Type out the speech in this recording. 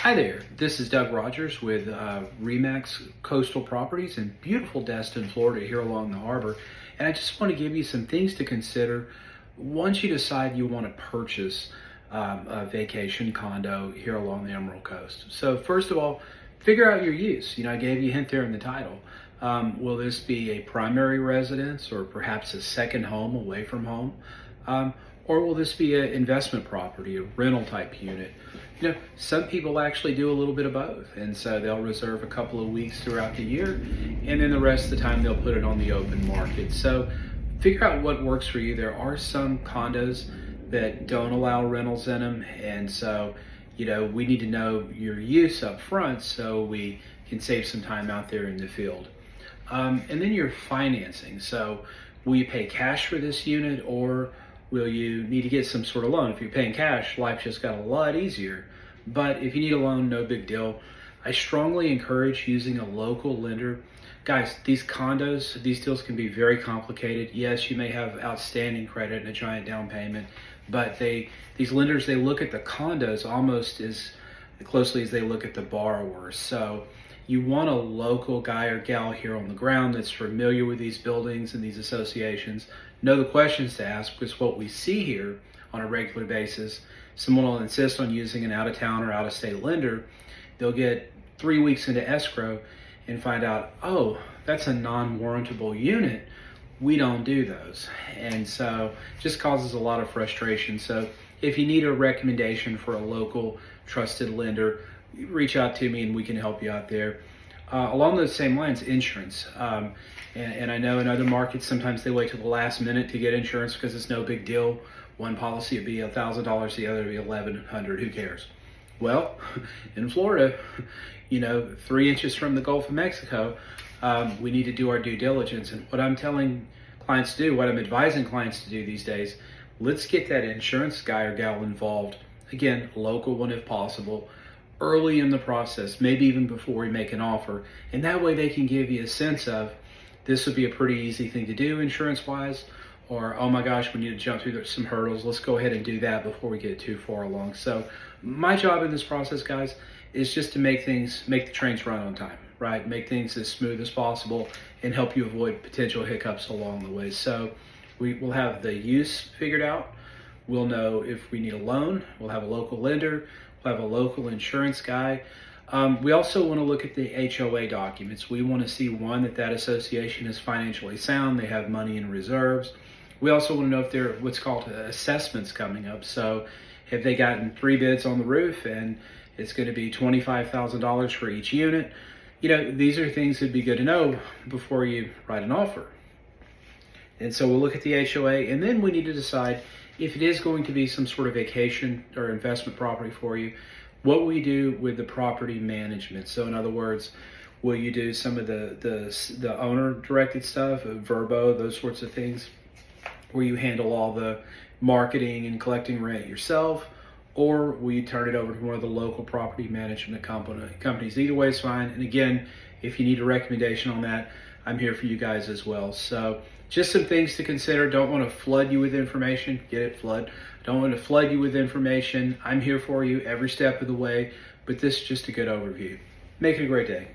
Hi there, this is Doug Rogers with Remax Coastal Properties in beautiful Destin, Florida, here along the harbor. And I just want to give you some things to consider once you decide you want to purchase a vacation condo here along the Emerald Coast. So first of all, figure out your use. I gave you a hint there in the title. Will this be a primary residence or perhaps a second home away from home? Or will this be an investment property, a rental type unit? Some people actually do a little bit of both, and so they'll reserve a couple of weeks throughout the year, and then the rest of the time they'll put it on the open market. So figure out what works for you. There are some condos that don't allow rentals in them, and so we need to know your use up front so we can save some time out there in the field. And then your financing. So will you pay cash for this unit, or will you need to get some sort of loan? If you're paying cash, life just got a lot easier. But if you need a loan, no big deal. I strongly encourage using a local lender. Guys, these condos, these deals can be very complicated. Yes, you may have outstanding credit and a giant down payment, but these lenders, they look at the condos almost as closely as they look at the borrower. So you want a local guy or gal here on the ground that's familiar with these buildings and these associations, know the questions to ask, because what we see here on a regular basis, someone will insist on using an out-of-town or out-of-state lender. They'll get 3 weeks into escrow and find out, oh, that's a non-warrantable unit. We don't do those. And so it just causes a lot of frustration. So if you need a recommendation for a local trusted lender, reach out to me and we can help you out there. Along those same lines, insurance. And I know in other markets, sometimes they wait till the last minute to get insurance because it's no big deal. One policy would be $1,000, the other would be $1,100. Who cares? Well, in Florida, 3 inches from the Gulf of Mexico, we need to do our due diligence. And what I'm telling clients to do, what I'm advising clients to do these days, let's get that insurance guy or gal involved. Again, local one if possible, early in the process, maybe even before we make an offer. And that way they can give you a sense of, this would be a pretty easy thing to do insurance-wise, or, oh my gosh, we need to jump through some hurdles. Let's go ahead and do that before we get too far along. So my job in this process, guys, is just to make the trains run on time, right? Make things as smooth as possible and help you avoid potential hiccups along the way. So we will have the use figured out. We'll know if we need a loan. We'll have a local lender. We'll have a local insurance guy. We also want to look at the HOA documents. We want to see, one, that association is financially sound. They have money in reserves. We also want to know if there are what's called assessments coming up. So have they gotten 3 bids on the roof and it's going to be $25,000 for each unit? These are things that'd be good to know before you write an offer. And so we'll look at the HOA, and then we need to decide if it is going to be some sort of vacation or investment property for you, what we do with the property management. So in other words, will you do some of the owner directed stuff, Verbo, those sorts of things, where you handle all the marketing and collecting rent yourself, or will you turn it over to one of the local property management companies? Either way is fine. And again, if you need a recommendation on that, I'm here for you guys as well. So just some things to consider. Don't want to flood you with information. Get it, flood. Don't want to flood you with information. I'm here for you every step of the way, but this is just a good overview. Make it a great day.